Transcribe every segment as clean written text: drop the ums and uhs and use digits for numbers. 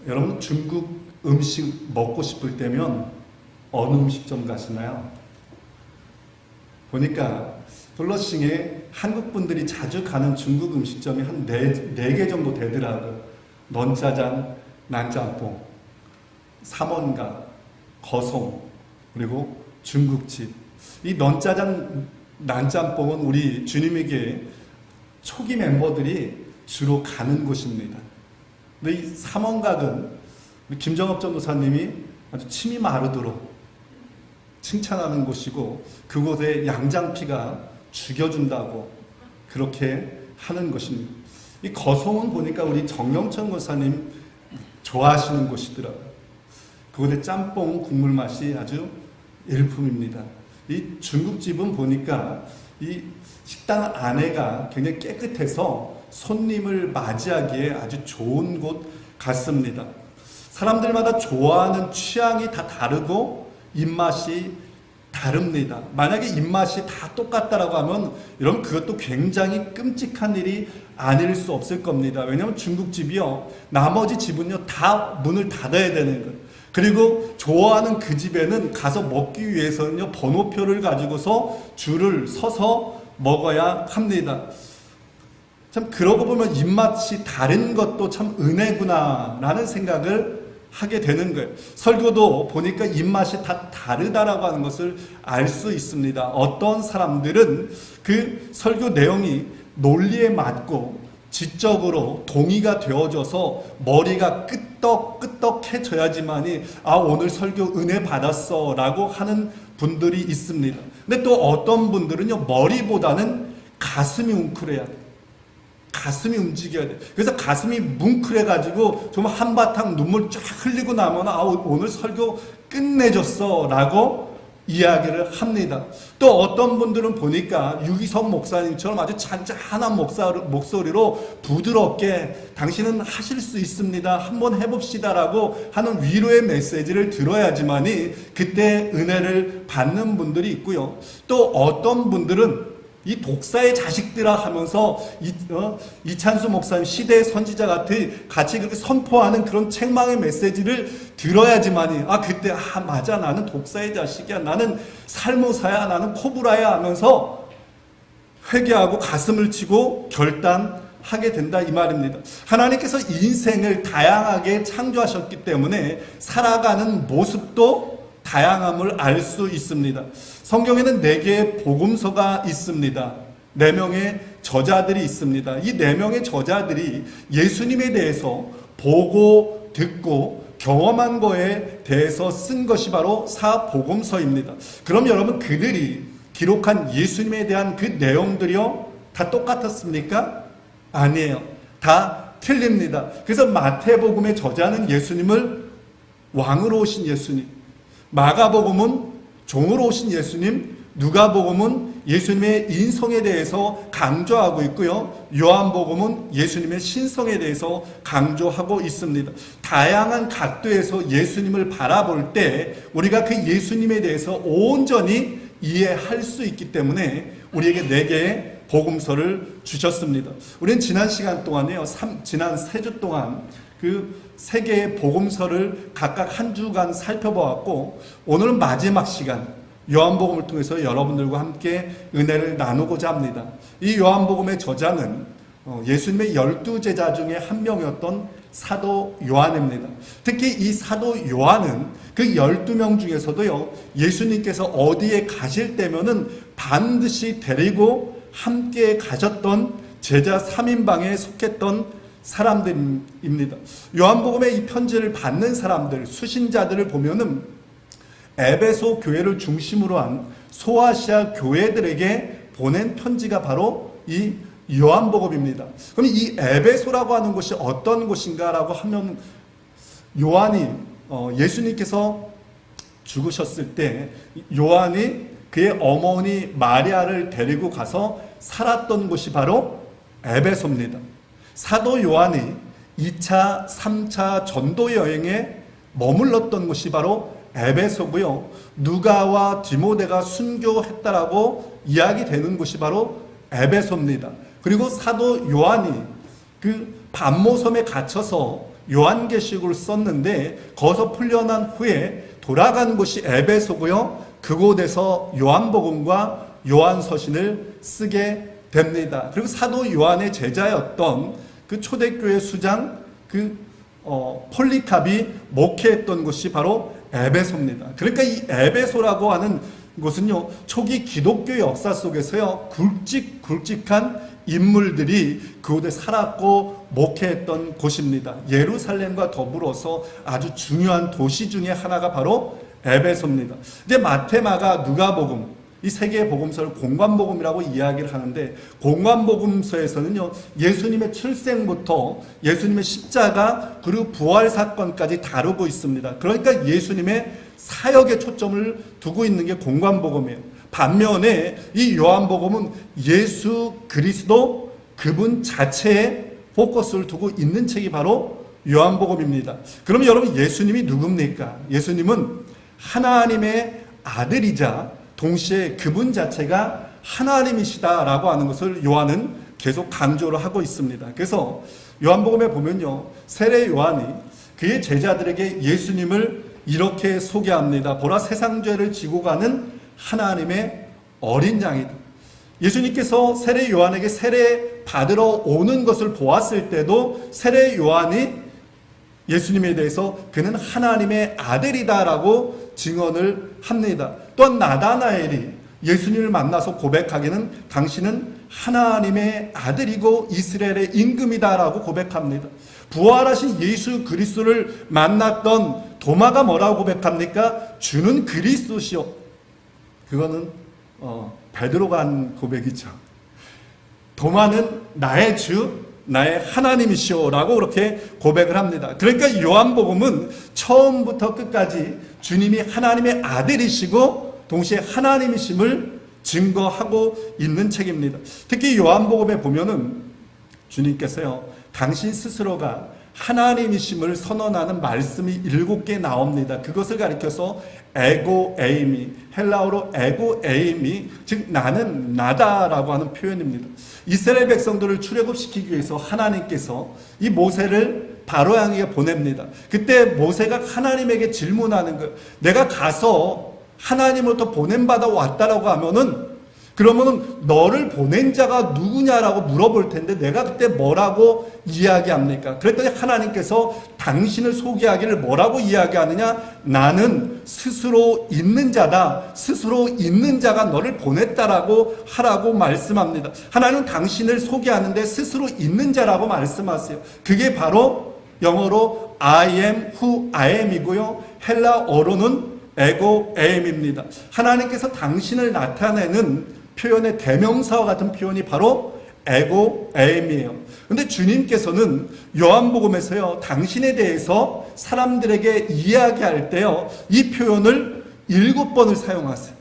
여러분 중국 음식 먹고 싶을 때면 어느 음식점 가시나요? 보니까 플러싱에 한국 분들이 자주 가는 중국 음식점이 한 네 개 정도 되더라고요. 넌짜장, 난짬뽕, 삼원가, 거송, 그리고 중국집. 이 넌짜장, 난짬뽕은 우리 주님에게 초기 멤버들이 주로 가는 곳입니다. 근데 이 삼원각은 우리 김정업 전도사님이 아주 침이 마르도록 칭찬하는 곳이고, 그곳에 양장피가 죽여준다고 그렇게 하는 것입니다. 이 거송은 보니까 우리 정영천 권사님 좋아하시는 곳이더라고요. 그곳의 짬뽕 국물 맛이 아주 일품입니다. 이 중국집은 보니까 이 식당 안에가 굉장히 깨끗해서 손님을 맞이하기에 아주 좋은 곳 같습니다. 사람들마다 좋아하는 취향이 다 다르고 입맛이 다릅니다. 만약에 입맛이 다 똑같다라고 하면 여러분 그것도 굉장히 끔찍한 일이 아닐 수 없을 겁니다. 왜냐하면 중국집이요, 나머지 집은요 다 문을 닫아야 되는 거예요. 그리고 좋아하는 그 집에는 가서 먹기 위해서는요 번호표를 가지고서 줄을 서서 먹어야 합니다. 참 그러고 보면 입맛이 다른 것도 참 은혜구나 라는 생각을 하게 되는 거예요. 설교도 보니까 입맛이 다 다르다라고 하는 것을 알 수 있습니다. 어떤 사람들은 그 설교 내용이 논리에 맞고 지적으로 동의가 되어져서 머리가 끄떡끄떡해져야지만이 오늘 설교 은혜 받았어 라고 하는 분들이 있습니다. 근데 또 어떤 분들은요 머리보다는 가슴이 웅크려야 돼요. 가슴이 움직여야 돼. 그래서 가슴이 뭉클해가지고 정말 한바탕 눈물 쫙 흘리고 나면 오늘 설교 끝내줬어 라고 이야기를 합니다. 또 어떤 분들은 보니까 유기성 목사님처럼 아주 잔잔한 목소리로 부드럽게 당신은 하실 수 있습니다, 한번 해봅시다 라고 하는 위로의 메시지를 들어야지만이 그때 은혜를 받는 분들이 있고요. 또 어떤 분들은 이 독사의 자식들아 하면서 이찬수 목사님 시대의 선지자 같이 그렇게 선포하는 그런 책망의 메시지를 들어야지만이 그때 맞아, 나는 독사의 자식이야, 나는 살모사야, 나는 코브라야 하면서 회개하고 가슴을 치고 결단하게 된다 이 말입니다. 하나님께서 인생을 다양하게 창조하셨기 때문에 살아가는 모습도 다양함을 알 수 있습니다. 성경에는 4개의 복음서가 있습니다. 4명의 저자들이 있습니다. 이 4명의 저자들이 예수님에 대해서 보고 듣고 경험한 거에 대해서 쓴 것이 바로 사복음서입니다. 그럼 여러분 그들이 기록한 예수님에 대한 그 내용들이요 다 똑같았습니까? 아니에요. 다 틀립니다. 그래서 마태복음의 저자는 예수님을 왕으로 오신 예수님, 마가복음은 종으로 오신 예수님, 누가복음은 예수님의 인성에 대해서 강조하고 있고요. 요한복음은 예수님의 신성에 대해서 강조하고 있습니다. 다양한 각도에서 예수님을 바라볼 때 우리가 그 예수님에 대해서 온전히 이해할 수 있기 때문에 우리에게 4개의 복음서를 주셨습니다. 우리는 지난 시간 동안에요, 지난 3주 동안 그 3개의 복음서를 각각 한 주간 살펴보았고, 오늘은 마지막 시간 요한복음을 통해서 여러분들과 함께 은혜를 나누고자 합니다. 이 요한복음의 저자는 예수님의 12제자 중에 한 명이었던 사도 요한입니다. 특히 이 사도 요한은 그 12명 중에서도요 예수님께서 어디에 가실 때면은 반드시 데리고 함께 가셨던 제자 3인방에 속했던 사람들입니다. 요한복음의 이 편지를 받는 사람들, 수신자들을 보면은 에베소 교회를 중심으로 한 소아시아 교회들에게 보낸 편지가 바로 이 요한복음입니다. 그럼 이 에베소라고 하는 곳이 어떤 곳인가라고 하면, 요한이 예수님께서 죽으셨을 때 요한이 그의 어머니 마리아를 데리고 가서 살았던 곳이 바로 에베소입니다. 사도 요한이 2차, 3차 전도 여행에 머물렀던 곳이 바로 에베소고요. 누가와 디모데가 순교했다라고 이야기되는 곳이 바로 에베소입니다. 그리고 사도 요한이 그 반모섬에 갇혀서 요한계시록을 썼는데 거기서 풀려난 후에 돌아간 곳이 에베소고요. 그곳에서 요한복음과 요한서신을 쓰게 됩니다. 그리고 사도 요한의 제자였던 그 초대교회 수장 폴리캅이 목회했던 곳이 바로 에베소입니다. 그러니까 이 에베소라고 하는 곳은요, 초기 기독교 역사 속에서요, 굵직굵직한 인물들이 그곳에 살았고 목회했던 곳입니다. 예루살렘과 더불어서 아주 중요한 도시 중에 하나가 바로 에베소입니다. 이제 마태, 마가, 누가복음 이 세 개의 복음서를 공관복음이라고 이야기를 하는데, 공관복음서에서는요, 예수님의 출생부터 예수님의 십자가 그리고 부활 사건까지 다루고 있습니다. 그러니까 예수님의 사역에 초점을 두고 있는 게 공관복음이에요. 반면에 이 요한복음은 예수 그리스도 그분 자체에 포커스를 두고 있는 책이 바로 요한복음입니다. 그러면 여러분, 예수님이 누굽니까? 예수님은 하나님의 아들이자 동시에 그분 자체가 하나님이시다라고 하는 것을 요한은 계속 강조를 하고 있습니다. 그래서 요한복음에 보면요, 세례 요한이 그의 제자들에게 예수님을 이렇게 소개합니다. 보라, 세상 죄를 지고 가는 하나님의 어린 양이다. 예수님께서 세례 요한에게 세례 받으러 오는 것을 보았을 때도 세례 요한이 예수님에 대해서 그는 하나님의 아들이다라고 증언을 합니다. 또한 나다나엘이 예수님을 만나서 고백하기는 당신은 하나님의 아들이고 이스라엘의 임금이다라고 고백합니다. 부활하신 예수 그리스도를 만났던 도마가 뭐라고 고백합니까? 주는 그리스도시요. 그거는 베드로가 한 고백이죠. 도마는 나의 주, 나의 하나님이시오 라고 그렇게 고백을 합니다. 그러니까 요한복음은 처음부터 끝까지 주님이 하나님의 아들이시고 동시에 하나님이심을 증거하고 있는 책입니다. 특히 요한복음에 보면은 주님께서요, 당신 스스로가 하나님이심을 선언하는 말씀이 7개 나옵니다. 그것을 가리켜서 에고 에이미, 헬라어로 에고 에이미, 즉 나는 나다라고 하는 표현입니다. 이스라엘 백성들을 출애굽시키기 위해서 하나님께서 이 모세를 바로 향해 보냅니다. 그때 모세가 하나님에게 질문하는 거예요. 내가 가서 하나님으로부터 보냄받아 왔다라고 하면은, 그러면은 너를 보낸 자가 누구냐라고 물어볼 텐데 내가 그때 뭐라고 이야기합니까? 그랬더니 하나님께서 당신을 소개하기를 뭐라고 이야기하느냐? 나는 스스로 있는 자다. 스스로 있는 자가 너를 보냈다라고 하라고 말씀합니다. 하나님은 당신을 소개하는데 스스로 있는 자라고 말씀하세요. 그게 바로 영어로 I am who I am이고요, 헬라어로는 에고 에임입니다. 하나님께서 당신을 나타내는 표현의 대명사와 같은 표현이 바로 에고 에임이에요. 그런데 주님께서는 요한복음에서요, 당신에 대해서 사람들에게 이야기할 때요, 이 표현을 7번을 사용하세요.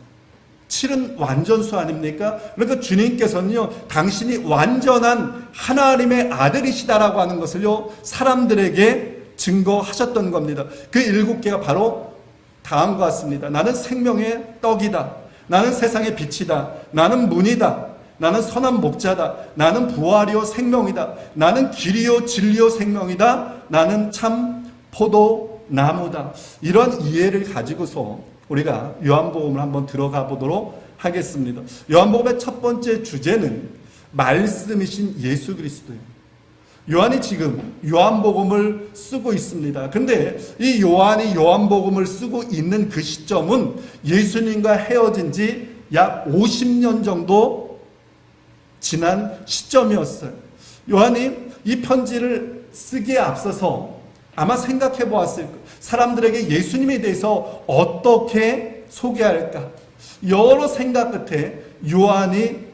7은 완전수 아닙니까? 그러니까 주님께서는요, 당신이 완전한 하나님의 아들이시다라고 하는 것을요, 사람들에게 증거하셨던 겁니다. 그 7개가 바로 다음과 같습니다. 나는 생명의 떡이다. 나는 세상의 빛이다. 나는 문이다. 나는 선한 목자다. 나는 부활이요 생명이다. 나는 길이요 진리요 생명이다. 나는 참 포도나무다. 이런 이해를 가지고서 우리가 요한복음을 한번 들어가 보도록 하겠습니다. 요한복음의 첫 번째 주제는 말씀이신 예수 그리스도예요. 요한이 지금 요한복음을 쓰고 있습니다. 근데 이 요한이 요한복음을 쓰고 있는 그 시점은 예수님과 헤어진 지 약 50년 정도 지난 시점이었어요. 요한이 이 편지를 쓰기에 앞서서 아마 생각해 보았을 거예요. 사람들에게 예수님에 대해서 어떻게 소개할까? 여러 생각 끝에 요한이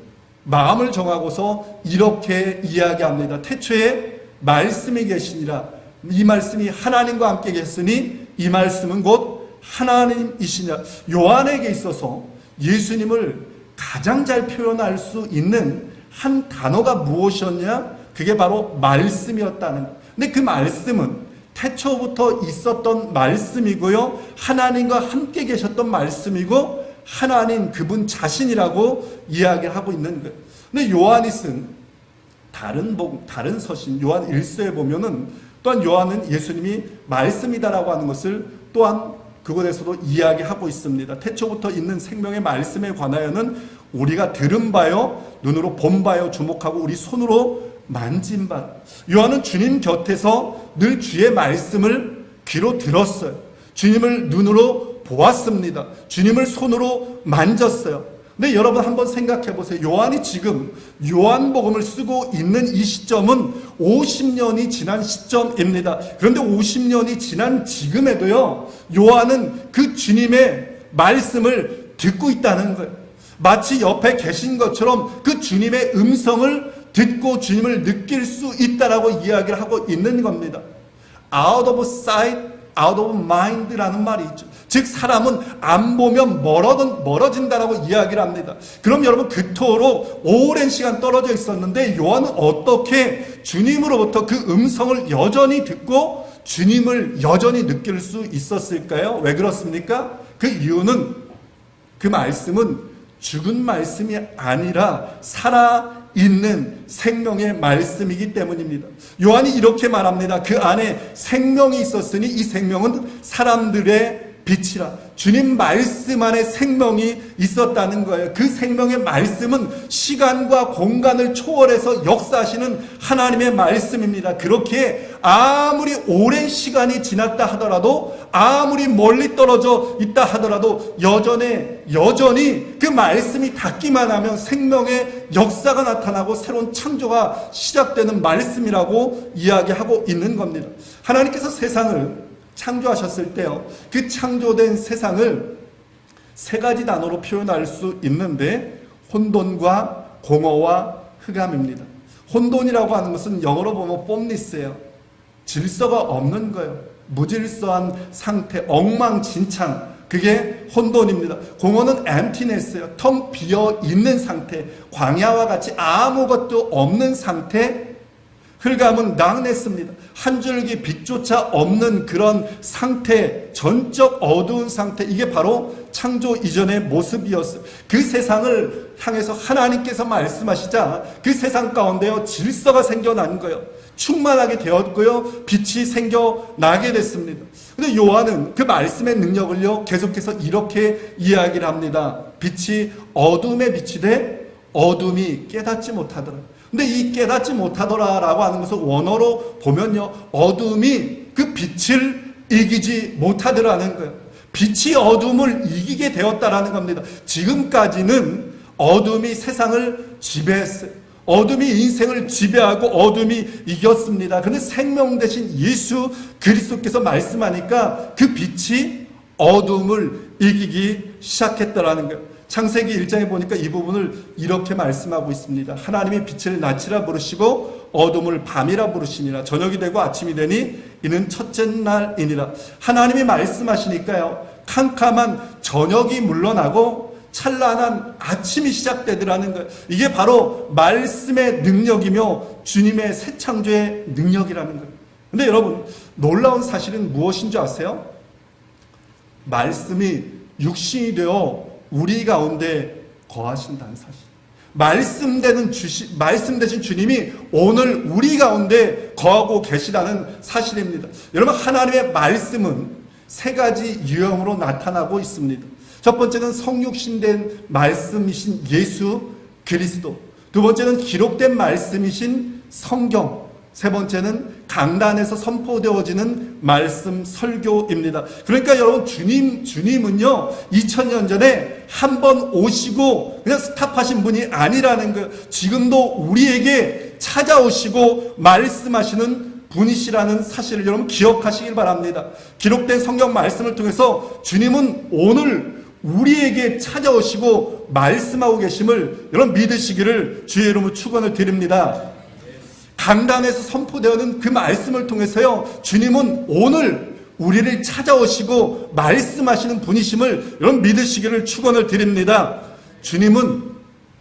마음을 정하고서 이렇게 이야기합니다. 태초에 말씀이 계시니라. 이 말씀이 하나님과 함께 계시니 이 말씀은 곧 하나님이시냐. 요한에게 있어서 예수님을 가장 잘 표현할 수 있는 한 단어가 무엇이었냐? 그게 바로 말씀이었다는 거예요. 근데 그 말씀은 태초부터 있었던 말씀이고요, 하나님과 함께 계셨던 말씀이고, 하나님 그분 자신이라고 이야기를 하고 있는 거예요. 근데 요한이 쓴 다른 서신 요한 1서에 보면은 또한 요한은 예수님이 말씀이다라고 하는 것을 또한 그곳에서도 이야기하고 있습니다. 태초부터 있는 생명의 말씀에 관하여는 우리가 들은 바요, 눈으로 본 바요, 주목하고 우리 손으로 만진 바. 요한은 주님 곁에서 늘 주의 말씀을 귀로 들었어요. 주님을 눈으로 보았습니다. 주님을 손으로 만졌어요. 근데 여러분 한번 생각해 보세요. 요한이 지금 요한복음을 쓰고 있는 이 시점은 50년이 지난 시점입니다. 그런데 50년이 지난 지금에도요, 요한은 그 주님의 말씀을 듣고 있다는 거예요. 마치 옆에 계신 것처럼 그 주님의 음성을 듣고 주님을 느낄 수 있다라고 이야기를 하고 있는 겁니다. Out of sight, out of mind라는 말이 있죠. 즉 사람은 안 보면 멀어진다라고 이야기를 합니다. 그럼 여러분 그토록 오랜 시간 떨어져 있었는데 요한은 어떻게 주님으로부터 그 음성을 여전히 듣고 주님을 여전히 느낄 수 있었을까요? 왜 그렇습니까? 그 이유는 그 말씀은 죽은 말씀이 아니라 살아있는 생명의 말씀이기 때문입니다. 요한이 이렇게 말합니다. 그 안에 생명이 있었으니 이 생명은 사람들의 빛이라. 주님 말씀 안에 생명이 있었다는 거예요. 그 생명의 말씀은 시간과 공간을 초월해서 역사하시는 하나님의 말씀입니다. 그렇게 아무리 오랜 시간이 지났다 하더라도, 아무리 멀리 떨어져 있다 하더라도 여전히 그 말씀이 닿기만 하면 생명의 역사가 나타나고 새로운 창조가 시작되는 말씀이라고 이야기하고 있는 겁니다. 하나님께서 세상을 창조하셨을 때요, 그 창조된 세상을 세 가지 단어로 표현할 수 있는데 혼돈과 공허와 흑암입니다. 혼돈이라고 하는 것은 영어로 보면 폼리스예요. 질서가 없는 거예요. 무질서한 상태, 엉망진창, 그게 혼돈입니다. 공허는 emptiness예요. 텅 비어 있는 상태, 광야와 같이 아무것도 없는 상태. 흑암은 darkness입니다. 한 줄기 빛조차 없는 그런 상태, 전적 어두운 상태, 이게 바로 창조 이전의 모습이었어요. 그 세상을 향해서 하나님께서 말씀하시자 그 세상 가운데요, 질서가 생겨난 거예요. 충만하게 되었고요, 빛이 생겨나게 됐습니다. 근데 요한은 그 말씀의 능력을요, 계속해서 이렇게 이야기를 합니다. 빛이 어둠에 비치되 어둠이 깨닫지 못하더라. 근데 이 깨닫지 못하더라라고 하는 것을 원어로 보면요, 어둠이 그 빛을 이기지 못하더라는 거예요. 빛이 어둠을 이기게 되었다라는 겁니다. 지금까지는 어둠이 세상을 지배했어요. 어둠이 인생을 지배하고 어둠이 이겼습니다. 그런데 생명 대신 예수 그리스도께서 말씀하니까 그 빛이 어둠을 이기기 시작했다라는 거예요. 창세기 1장에 보니까 이 부분을 이렇게 말씀하고 있습니다. 하나님이 빛을 낮이라 부르시고 어둠을 밤이라 부르시니라. 저녁이 되고 아침이 되니 이는 첫째 날이니라. 하나님이 말씀하시니까요, 캄캄한 저녁이 물러나고 찬란한 아침이 시작되더라는 거예요. 이게 바로 말씀의 능력이며 주님의 새 창조의 능력이라는 거예요. 근데 여러분, 놀라운 사실은 무엇인 줄 아세요? 말씀이 육신이 되어 우리 가운데 거하신다는 사실. 말씀 대신 주님이 오늘 우리 가운데 거하고 계시다는 사실입니다. 여러분, 하나님의 말씀은 세 가지 유형으로 나타나고 있습니다. 첫 번째는 성육신된 말씀이신 예수 그리스도, 두 번째는 기록된 말씀이신 성경, 세 번째는 강단에서 선포되어지는 말씀 설교입니다. 그러니까 여러분, 주님은요 2000년 전에 한 번 오시고 그냥 스탑하신 분이 아니라는 거예요. 지금도 우리에게 찾아오시고 말씀하시는 분이시라는 사실을 여러분 기억하시길 바랍니다. 기록된 성경 말씀을 통해서 주님은 오늘 우리에게 찾아오시고 말씀하고 계심을 여러분 믿으시기를 주의 이름으로 축원을 드립니다. 강단에서 선포되어는 그 말씀을 통해서요, 주님은 오늘 우리를 찾아오시고 말씀하시는 분이심을 여러분 믿으시기를 축원을 드립니다. 주님은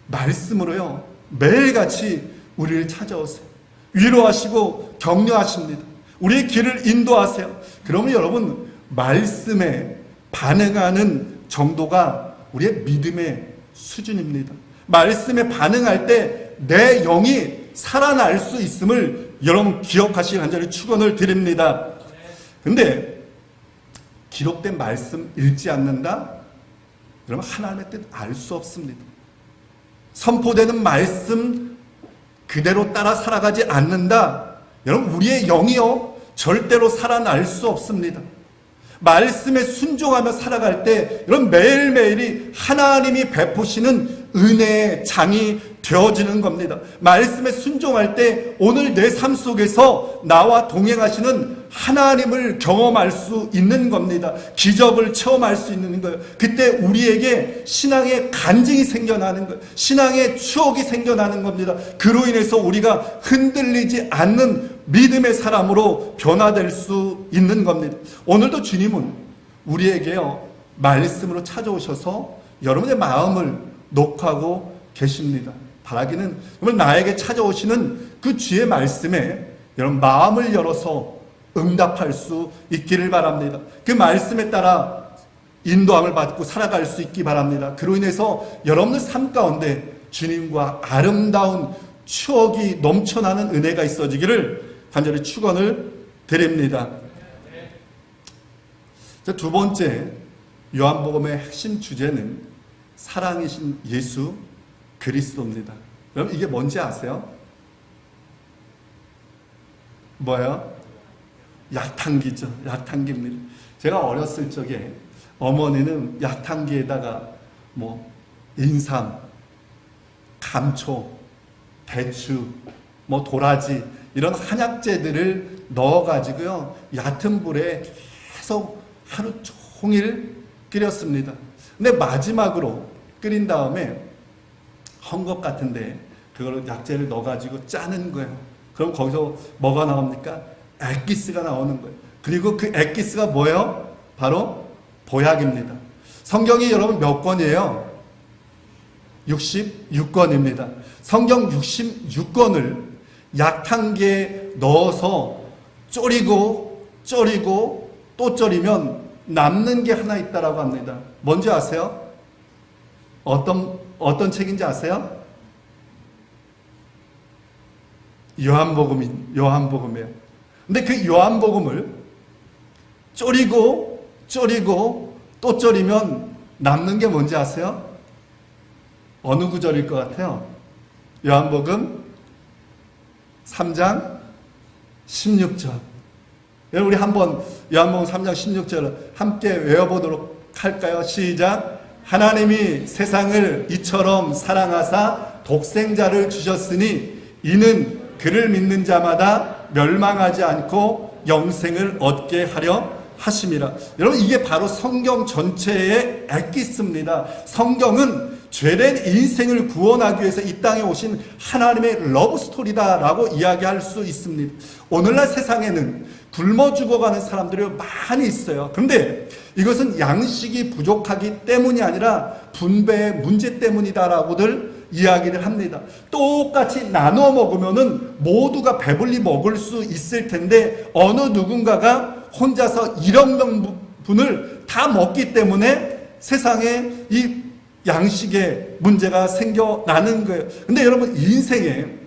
말씀으로요 매일같이 우리를 찾아오세요. 위로하시고 격려하십니다. 우리의 길을 인도하세요. 그러면 여러분, 말씀에 반응하는 정도가 우리의 믿음의 수준입니다. 말씀에 반응할 때 내 영이 살아날 수 있음을 여러분 기억하시길 간절히 축원을 드립니다. 근데 기록된 말씀 읽지 않는다? 여러분 하나님의 뜻 알 수 없습니다. 선포되는 말씀 그대로 따라 살아가지 않는다? 여러분 우리의 영이요 절대로 살아날 수 없습니다. 말씀에 순종하며 살아갈 때 여러분 매일매일이 하나님이 베푸시는 은혜의 장이 되어지는 겁니다. 말씀에 순종할 때 오늘 내 삶 속에서 나와 동행하시는 하나님을 경험할 수 있는 겁니다. 기적을 체험할 수 있는 거예요. 그때 우리에게 신앙의 간증이 생겨나는 거예요. 신앙의 추억이 생겨나는 겁니다. 그로 인해서 우리가 흔들리지 않는 믿음의 사람으로 변화될 수 있는 겁니다. 오늘도 주님은 우리에게요 말씀으로 찾아오셔서 여러분의 마음을 녹하고 계십니다. 바라기는 정말 나에게 찾아오시는 그 주의 말씀에 여러분 마음을 열어서 응답할 수 있기를 바랍니다. 그 말씀에 따라 인도함을 받고 살아갈 수 있기 바랍니다. 그로 인해서 여러분의 삶 가운데 주님과 아름다운 추억이 넘쳐나는 은혜가 있어지기를 간절히 축원을 드립니다. 두 번째 요한복음의 핵심 주제는 사랑이신 예수 그리스도입니다. 여러분 이게 뭔지 아세요? 뭐예요? 약탕기죠. 약탕기입니다. 제가 어렸을 적에 어머니는 약탕기에다가 뭐 인삼, 감초, 배추, 뭐 도라지 이런 한약재들을 넣어가지고요 얕은 불에 계속 하루 종일 끓였습니다. 근데 마지막으로 끓인 다음에 헝겊 같은데 그걸 약재를 넣어가지고 짜는 거예요. 그럼 거기서 뭐가 나옵니까? 액기스가 나오는 거예요. 그리고 그 액기스가 뭐예요? 바로 보약입니다. 성경이 여러분 몇 권이에요? 66권입니다. 성경 66권을 약탕기에 넣어서 졸이고 또 졸이면 남는 게 하나 있다라고 합니다. 뭔지 아세요? 어떤 책인지 아세요? 요한복음이에요. 근데 그 요한복음을 졸이고 또 졸이면 남는 게 뭔지 아세요? 어느 구절일 것 같아요? 요한복음 3장 16절. 여러분 우리 한번 요한복음 3장 16절을 함께 외워보도록 할까요? 시작. 하나님이 세상을 이처럼 사랑하사 독생자를 주셨으니 이는 그를 믿는 자마다 멸망하지 않고 영생을 얻게 하려 하심이라. 여러분 이게 바로 성경 전체의 엑기스입니다. 성경은 죄된 인생을 구원하기 위해서 이 땅에 오신 하나님의 러브스토리다라고 이야기할 수 있습니다. 오늘날 세상에는 굶어 죽어가는 사람들이 많이 있어요. 그런데 이것은 양식이 부족하기 때문이 아니라 분배의 문제 때문이다라고들 이야기를 합니다. 똑같이 나눠 먹으면은 모두가 배불리 먹을 수 있을 텐데 어느 누군가가 혼자서 1억 명분을 다 먹기 때문에 세상에 이 양식의 문제가 생겨나는 거예요. 근데 여러분 인생의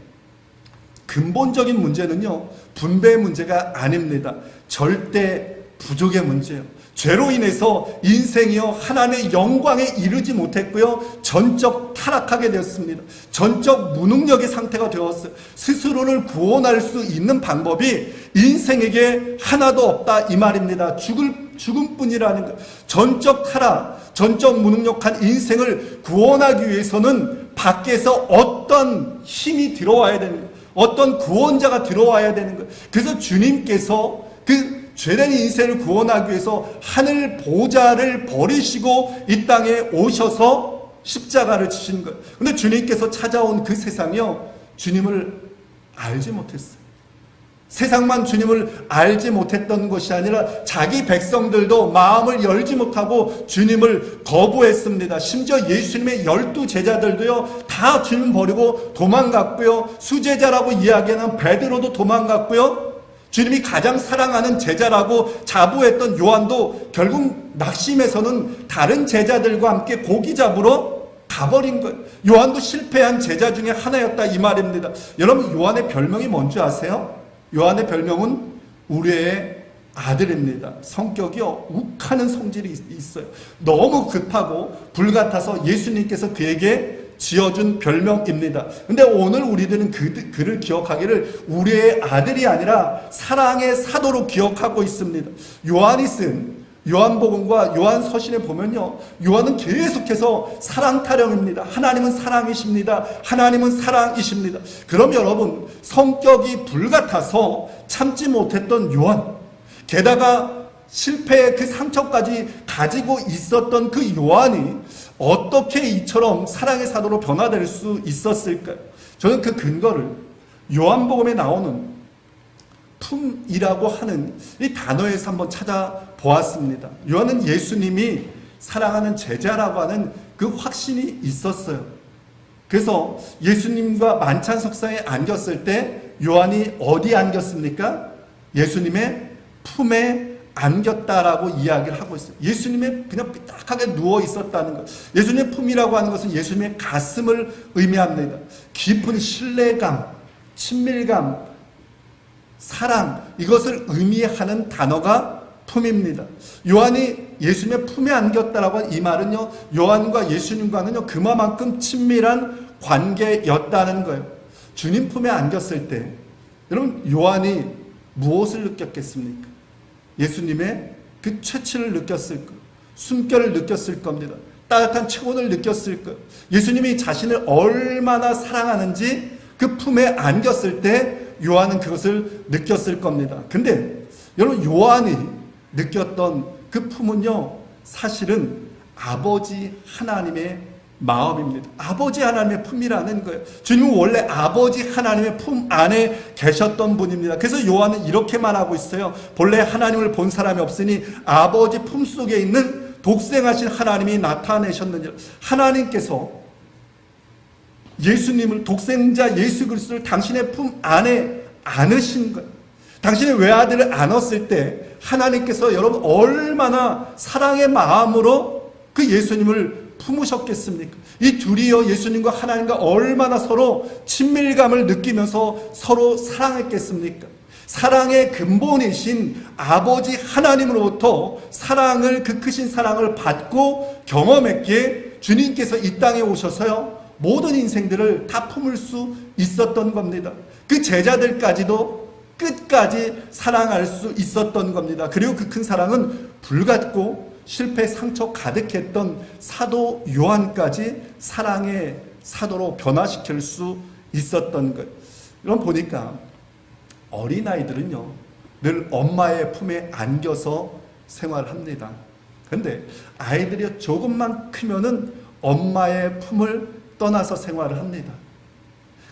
근본적인 문제는요 분배의 문제가 아닙니다. 절대 부족의 문제예요. 죄로 인해서 인생이요 하나님의 영광에 이르지 못했고요 전적 타락하게 되었습니다. 전적 무능력의 상태가 되었어요. 스스로를 구원할 수 있는 방법이 인생에게 하나도 없다 이 말입니다. 죽음뿐이라는 것. 전적 타락, 전적 무능력한 인생을 구원하기 위해서는 밖에서 어떤 힘이 들어와야 되는 거예요. 어떤 구원자가 들어와야 되는 거예요. 그래서 주님께서 그 죄된 인생을 구원하기 위해서 하늘 보좌를 버리시고 이 땅에 오셔서 십자가를 지신 거예요. 근데 주님께서 찾아온 그 세상이요 주님을 알지 못했어요. 세상만 주님을 알지 못했던 것이 아니라 자기 백성들도 마음을 열지 못하고 주님을 거부했습니다. 심지어 예수님의 12제자들도요 다 주님 버리고 도망갔고요. 수제자라고 이야기하는 베드로도 도망갔고요. 주님이 가장 사랑하는 제자라고 자부했던 요한도 결국 낙심해서는 다른 제자들과 함께 고기 잡으러 가버린 거예요. 요한도 실패한 제자 중에 하나였다 이 말입니다. 여러분 요한의 별명이 뭔지 아세요? 요한의 별명은 우리의 아들입니다. 성격이요, 욱하는 성질이 있어요. 너무 급하고 불같아서 예수님께서 그에게 지어준 별명입니다. 근데 오늘 우리들은 그를 기억하기를 우리의 아들이 아니라 사랑의 사도로 기억하고 있습니다. 요한이 쓴 요한복음과 요한서신에 보면요, 요한은 계속해서 사랑 타령입니다. 하나님은 사랑이십니다. 하나님은 사랑이십니다. 그럼 여러분, 성격이 불같아서 참지 못했던 요한, 게다가 실패의 그 상처까지 가지고 있었던 그 요한이 어떻게 이처럼 사랑의 사도로 변화될 수 있었을까요? 저는 그 근거를 요한복음에 나오는 품이라고 하는 이 단어에서 한번 찾아보았습니다. 요한은 예수님이 사랑하는 제자라고 하는 그 확신이 있었어요. 그래서 예수님과 만찬석상에 앉았을 때 요한이 어디에 앉았습니까? 예수님의 품에 안겼다라고 이야기를 하고 있어요. 예수님의 그냥 삐딱하게 누워 있었다는 것. 예수님의 품이라고 하는 것은 예수님의 가슴을 의미합니다. 깊은 신뢰감, 친밀감, 사랑, 이것을 의미하는 단어가 품입니다. 요한이 예수님의 품에 안겼다라고 한 이 말은요, 요한과 예수님과는요, 그만큼 친밀한 관계였다는 거예요. 주님 품에 안겼을 때, 여러분, 요한이 무엇을 느꼈겠습니까? 예수님의 그 채취를 느꼈을 거예요. 숨결을 느꼈을 겁니다. 따뜻한 체온을 느꼈을 거예요. 예수님이 자신을 얼마나 사랑하는지 그 품에 안겼을 때 요한은 그것을 느꼈을 겁니다. 근데 여러분, 요한이 느꼈던 그 품은요, 사실은 아버지 하나님의 마음입니다. 아버지 하나님의 품이라는 거예요. 주님은 원래 아버지 하나님의 품 안에 계셨던 분입니다. 그래서 요한은 이렇게 말하고 있어요. 본래 하나님을 본 사람이 없으니 아버지 품 속에 있는 독생하신 하나님이 나타내셨느니라. 하나님께서 예수님을, 독생자 예수 그리스도를 당신의 품 안에 안으신 거예요. 당신의 외아들을 안았을 때 하나님께서 여러분 얼마나 사랑의 마음으로 그 예수님을 품으셨겠습니까? 이 둘이요, 예수님과 하나님과 얼마나 서로 친밀감을 느끼면서 서로 사랑했겠습니까? 사랑의 근본이신 아버지 하나님으로부터 사랑을, 그 크신 사랑을 받고 경험했기에 주님께서 이 땅에 오셔서요, 모든 인생들을 다 품을 수 있었던 겁니다. 그 제자들까지도 끝까지 사랑할 수 있었던 겁니다. 그리고 그 큰 사랑은 불같고 실패, 상처 가득했던 사도 요한까지 사랑의 사도로 변화시킬 수 있었던 것. 이런 보니까 어린아이들은요, 늘 엄마의 품에 안겨서 생활합니다. 그런데 아이들이 조금만 크면은 엄마의 품을 떠나서 생활을 합니다.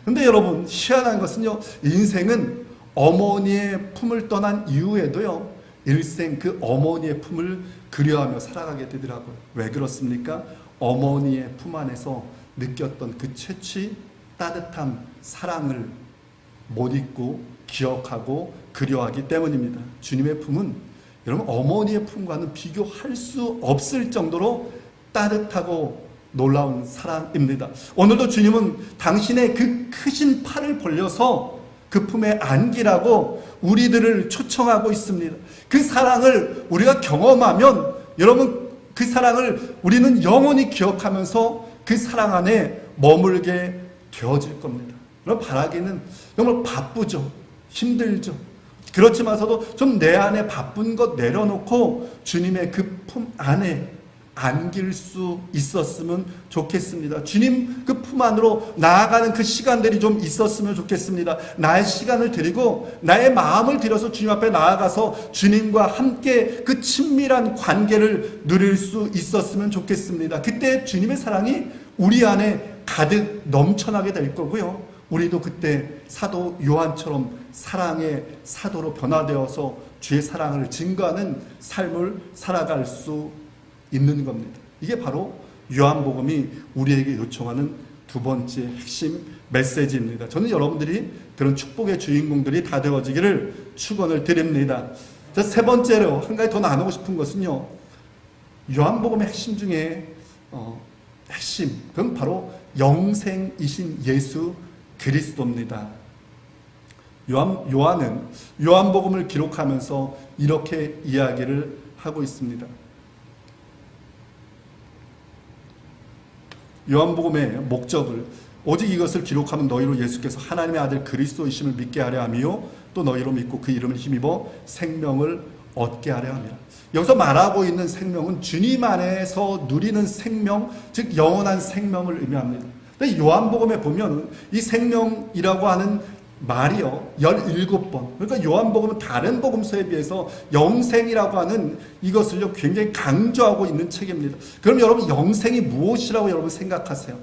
근데 여러분, 희한한 것은요, 인생은 어머니의 품을 떠난 이후에도요, 일생 그 어머니의 품을 그리워하며 살아가게 되더라고요. 왜 그렇습니까? 어머니의 품 안에서 느꼈던 그 채취, 따뜻함, 사랑을 못 잊고 기억하고 그리워하기 때문입니다. 주님의 품은 여러분 어머니의 품과는 비교할 수 없을 정도로 따뜻하고 놀라운 사랑입니다. 오늘도 주님은 당신의 그 크신 팔을 벌려서 그 품에 안기라고 우리들을 초청하고 있습니다. 그 사랑을 우리가 경험하면 여러분 그 사랑을 우리는 영원히 기억하면서 그 사랑 안에 머물게 되어질 겁니다. 여러분, 바라기는 정말 바쁘죠. 힘들죠. 그렇지만서도 좀 내 안에 바쁜 것 내려놓고 주님의 그 품 안에 안길 수 있었으면 좋겠습니다. 주님 그 품 안으로 나아가는 그 시간들이 좀 있었으면 좋겠습니다. 나의 시간을 드리고 나의 마음을 들여서 주님 앞에 나아가서 주님과 함께 그 친밀한 관계를 누릴 수 있었으면 좋겠습니다. 그때 주님의 사랑이 우리 안에 가득 넘쳐나게 될 거고요. 우리도 그때 사도 요한처럼 사랑의 사도로 변화되어서 주의 사랑을 증거하는 삶을 살아갈 수 있는 겁니다. 이게 바로 요한복음이 우리에게 요청하는 두 번째 핵심 메시지입니다. 저는 여러분들이 그런 축복의 주인공들이 다 되어지기를 축원을 드립니다. 자, 세 번째로 한 가지 더 나누고 싶은 것은요, 요한복음의 핵심 중에 핵심, 그건 바로 영생이신 예수 그리스도입니다. 요한은 요한복음을 기록하면서 이렇게 이야기를 하고 있습니다. 요한복음의 목적을 오직 이것을 기록하면 너희로 예수께서 하나님의 아들 그리스도이심을 믿게 하려 하며 또 너희로 믿고 그 이름을 힘입어 생명을 얻게 하려 함이라. 여기서 말하고 있는 생명은 주님 안에서 누리는 생명, 즉 영원한 생명을 의미합니다. 근데 요한복음에 보면 이 생명이라고 하는 말이요 17번. 그러니까 요한복음은 다른 복음서에 비해서 영생이라고 하는 이것을 굉장히 강조하고 있는 책입니다. 그럼 여러분 영생이 무엇이라고 여러분 생각하세요?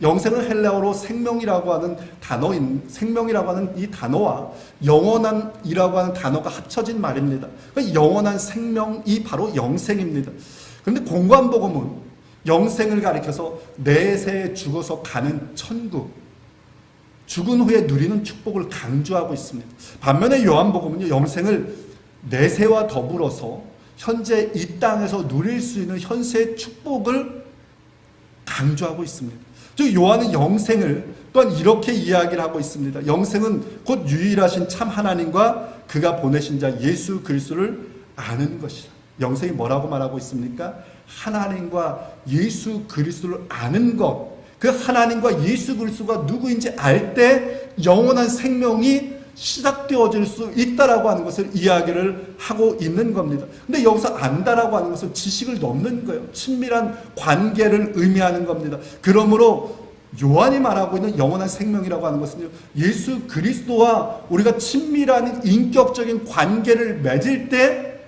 영생은 헬라어로 생명이라고 하는 단어인, 생명이라고 하는 이 단어와 영원한이라고 하는 단어가 합쳐진 말입니다. 그러니까 영원한 생명이 바로 영생입니다. 그런데 공관복음은 영생을 가리켜서 내세에 죽어서 가는 천국, 죽은 후에 누리는 축복을 강조하고 있습니다. 반면에 요한복음은요, 영생을 내세와 더불어서 현재 이 땅에서 누릴 수 있는 현세의 축복을 강조하고 있습니다. 즉 요한은 영생을 또한 이렇게 이야기를 하고 있습니다. 영생은 곧 유일하신 참 하나님과 그가 보내신 자 예수 그리스도를 아는 것이다. 영생이 뭐라고 말하고 있습니까? 하나님과 예수 그리스도를 아는 것. 그 하나님과 예수 그리스도가 누구인지 알 때 영원한 생명이 시작되어질 수 있다라고 하는 것을 이야기를 하고 있는 겁니다. 근데 여기서 안다라고 하는 것은 지식을 넘는 거예요. 친밀한 관계를 의미하는 겁니다. 그러므로 요한이 말하고 있는 영원한 생명이라고 하는 것은요, 예수 그리스도와 우리가 친밀한 인격적인 관계를 맺을 때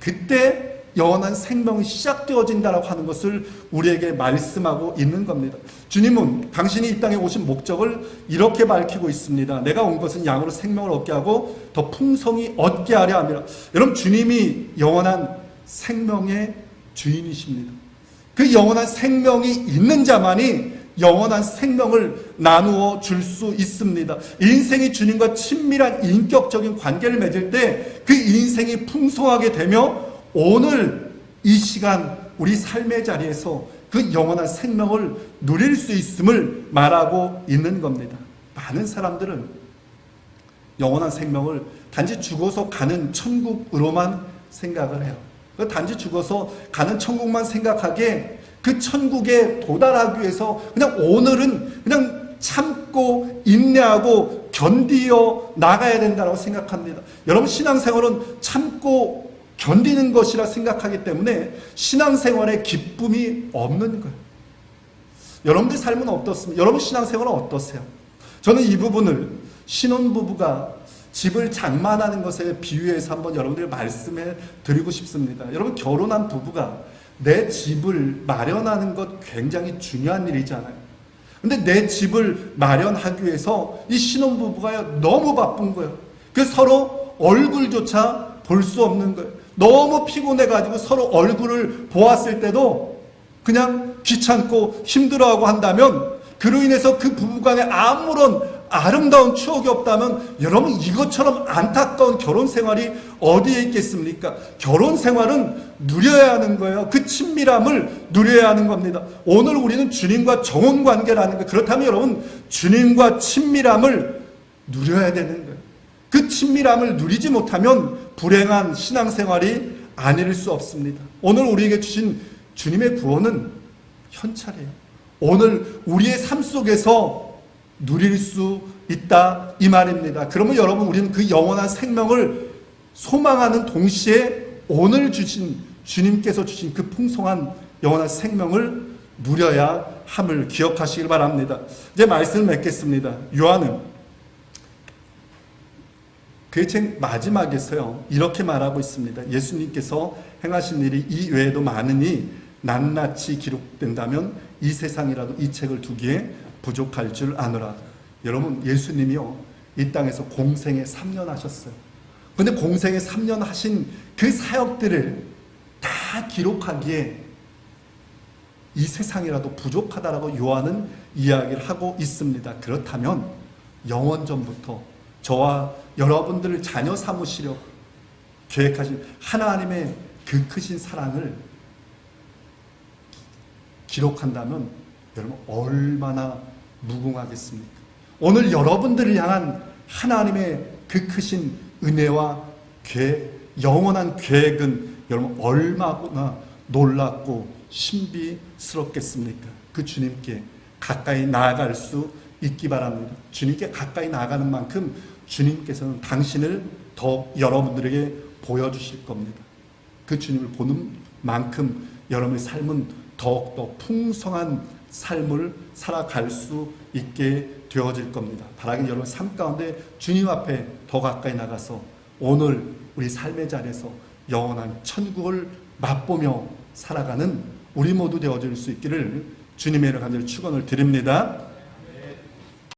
그때 영원한 생명이 시작되어진다라고 하는 것을 우리에게 말씀하고 있는 겁니다. 주님은 당신이 이 땅에 오신 목적을 이렇게 밝히고 있습니다. 내가 온 것은 양으로 생명을 얻게 하고 더 풍성히 얻게 하려 함이라. 여러분, 주님이 영원한 생명의 주인이십니다. 그 영원한 생명이 있는 자만이 영원한 생명을 나누어 줄 수 있습니다. 인생이 주님과 친밀한 인격적인 관계를 맺을 때 그 인생이 풍성하게 되며 오늘 이 시간 우리 삶의 자리에서 그 영원한 생명을 누릴 수 있음을 말하고 있는 겁니다. 많은 사람들은 영원한 생명을 단지 죽어서 가는 천국으로만 생각을 해요. 단지 죽어서 가는 천국만 생각하기에 그 천국에 도달하기 위해서 그냥 오늘은 그냥 참고 인내하고 견디어 나가야 된다고 생각합니다. 여러분, 신앙생활은 참고 견디는 것이라 생각하기 때문에 신앙생활에 기쁨이 없는 거예요. 여러분들 삶은 어떻습니까? 여러분 신앙생활은 어떠세요? 저는 이 부분을 신혼부부가 집을 장만하는 것에 비유해서 한번 여러분들 말씀해 드리고 싶습니다. 여러분, 결혼한 부부가 내 집을 마련하는 것 굉장히 중요한 일이잖아요. 근데 내 집을 마련하기 위해서 이 신혼부부가 너무 바쁜 거예요. 그래서 서로 얼굴조차 볼 수 없는 거예요. 너무 피곤해가지고 서로 얼굴을 보았을 때도 그냥 귀찮고 힘들어하고 한다면, 그로 인해서 그 부부간에 아무런 아름다운 추억이 없다면 여러분, 이것처럼 안타까운 결혼 생활이 어디에 있겠습니까? 결혼 생활은 누려야 하는 거예요. 그 친밀함을 누려야 하는 겁니다. 오늘 우리는 주님과 정혼 관계라는 거예요. 그렇다면 여러분, 주님과 친밀함을 누려야 되는 거예요. 그 친밀함을 누리지 못하면 불행한 신앙생활이 아닐 수 없습니다. 오늘 우리에게 주신 주님의 구원은 현찰이에요. 오늘 우리의 삶 속에서 누릴 수 있다, 이 말입니다. 그러면 여러분, 우리는 그 영원한 생명을 소망하는 동시에 오늘 주신 주님께서 주신 그 풍성한 영원한 생명을 누려야 함을 기억하시길 바랍니다. 이제 말씀을 맺겠습니다. 요한은 그의 책 마지막에서요, 이렇게 말하고 있습니다. 예수님께서 행하신 일이 이 외에도 많으니 낱낱이 기록된다면 이 세상이라도 이 책을 두기에 부족할 줄 아노라. 여러분, 예수님이요, 이 땅에서 공생에 3년 하셨어요. 근데 공생에 3년 하신 그 사역들을 다 기록하기에 이 세상이라도 부족하다라고 요한은 이야기를 하고 있습니다. 그렇다면 영원전부터 저와 여러분들을 자녀 삼으시려 계획하신 하나님의 그 크신 사랑을 기록한다면 여러분, 얼마나 무궁하겠습니까? 오늘 여러분들을 향한 하나님의 그 크신 은혜와 영원한 계획은 여러분 얼마나 놀랍고 신비스럽겠습니까? 그 주님께 가까이 나아갈 수 있기 바랍니다. 주님께 가까이 나아가는 만큼 주님께서는 당신을 더 여러분들에게 보여주실 겁니다. 그 주님을 보는 만큼 여러분의 삶은 더욱더 풍성한 삶을 살아갈 수 있게 되어질 겁니다. 바라긴 여러분 삶 가운데 주님 앞에 더 가까이 나가서 오늘 우리 삶의 자리에서 영원한 천국을 맛보며 살아가는 우리 모두 되어질 수 있기를 주님의 이름으로 간절히 축원을 드립니다.